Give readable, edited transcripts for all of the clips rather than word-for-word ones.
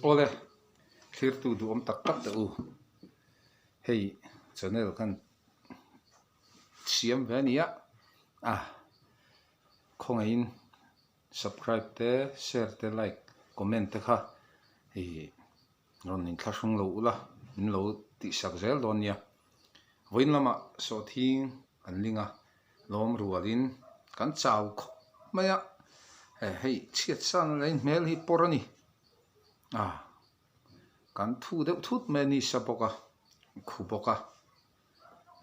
ole clear tu du om tak tak u hey channel kan siam vania khongain subscribe te share te like comment te kha hi ron in thlasung lo ula in lo ti sak zel don nia voin lama so thing an linga lom rualin kan chau kho maya hei chiat san lein mel hi porani kan thu deuh thut me ni sapoka khupoka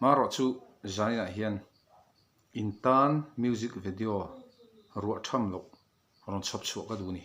maro chu zaina hian intan music video ruah tham lo ron chhop chuak ka du ni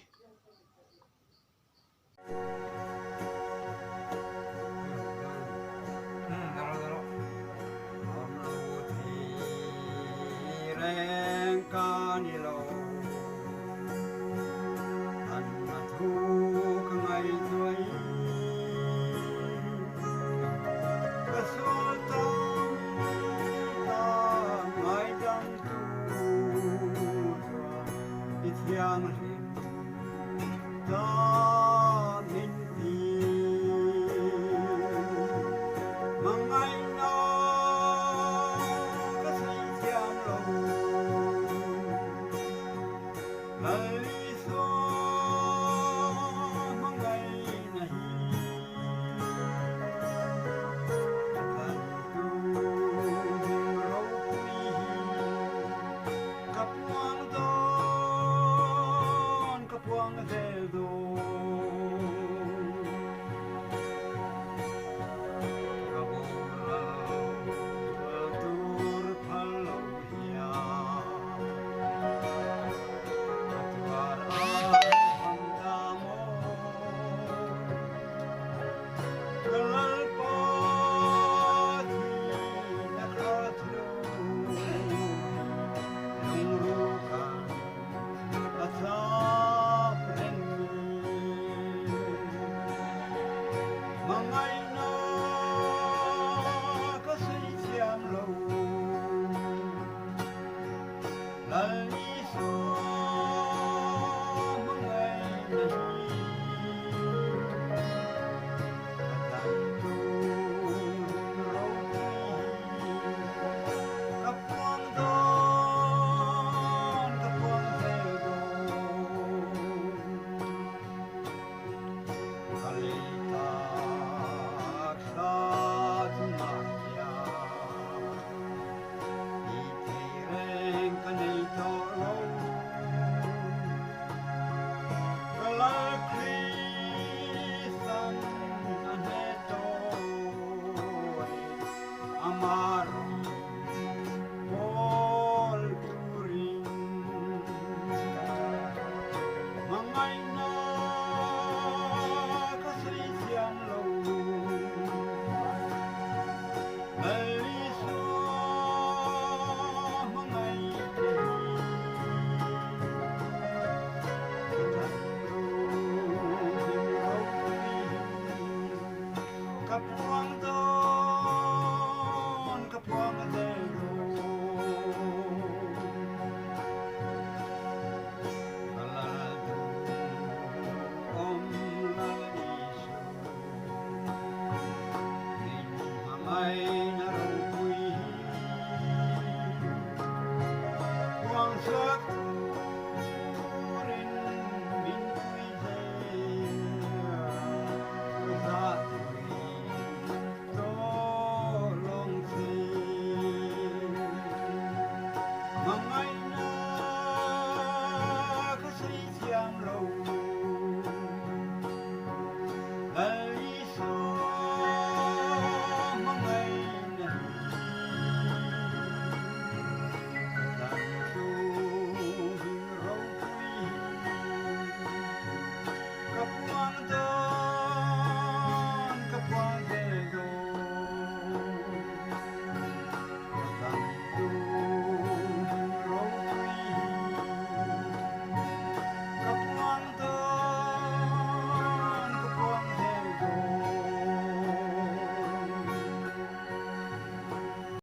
One day